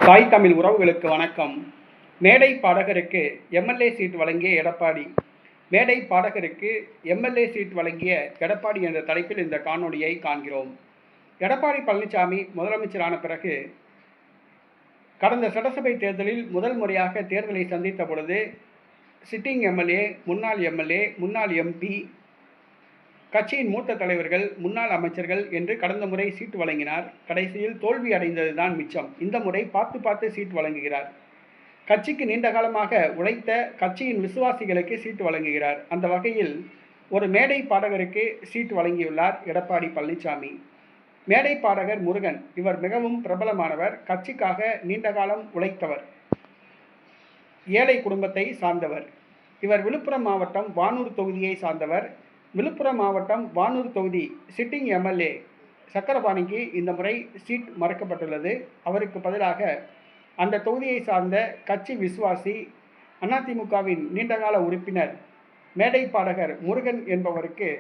தாய் தமிழ் உறவுகளுக்கு வணக்கம். மேடை பாடகருக்கு எம்எல்ஏ சீட் வழங்கிய எடப்பாடி. மேடை பாடகருக்கு எம்எல்ஏ சீட் வழங்கிய எடப்பாடி என்ற தலைப்பில் இந்த காணொலியை காண்கிறோம். எடப்பாடி பழனிசாமி முதலமைச்சரான பிறகு கடந்த சட்டசபை தேர்தலில் முதல் முறையாக தேர்தலை சந்தித்த பொழுது சிட்டிங் எம்எல்ஏ, முன்னாள் எம்பி, கட்சியின் மூத்த தலைவர்கள், முன்னாள் அமைச்சர்கள் என்று கடந்த முறை சீட்டு வழங்கினார். கடைசியில் தோல்வி அடைந்ததுதான் மிச்சம். இந்த முறை பார்த்து சீட் வழங்குகிறார். கட்சிக்கு நீண்ட காலமாக உழைத்த கட்சியின் விசுவாசிகளுக்கு சீட்டு வழங்குகிறார். அந்த வகையில் ஒரு மேடை பாடகருக்கு சீட்டு வழங்கியுள்ளார் எடப்பாடி பழனிசாமி. மேடை பாடகர் முருகன். இவர் மிகவும் பிரபலமானவர். கட்சிக்காக நீண்ட காலம் உழைத்தவர். ஏழை குடும்பத்தை சார்ந்தவர். இவர் விழுப்புரம் மாவட்டம் வானூர் தொகுதியை சார்ந்தவர். விழுப்புரம் மாவட்டம் வானூர் தொகுதி சிட்டிங் எம்எல்ஏ சக்கரபாணிக்கு இந்த முறை சீட் மறுக்கப்பட்டுள்ளது. அவருக்கு பதிலாக அந்த தொகுதியை சார்ந்த கட்சி விசுவாசி, அதிமுகவின் நீண்டகால உறுப்பினர், மேடை பாடகர் முருகன் என்பவருக்கு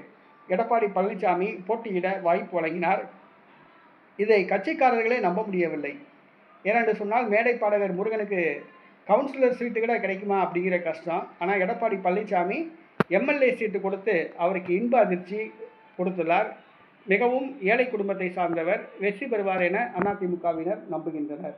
எடப்பாடி பழனிசாமி போட்டியிட வாய்ப்பு வழங்கினார். இதை கட்சிக்காரர்களே நம்ப முடியவில்லை. ஏனென்று சொன்னால் மேடை பாடகர் முருகனுக்கு கவுன்சிலர் சீட்டு கூட கிடைக்குமா அப்படிங்கிற கஷ்டம். ஆனால் எடப்பாடி பழனிசாமி எம்எல்ஏ சீட்டு கொடுத்து அவருக்கு இன்ப அதிர்ச்சி கொடுத்துள்ளார். மிகவும் ஏழை குடும்பத்தை சார்ந்தவர். வெற்றி பெறுவார் என அதிமுகவினர் நம்புகின்றனர்.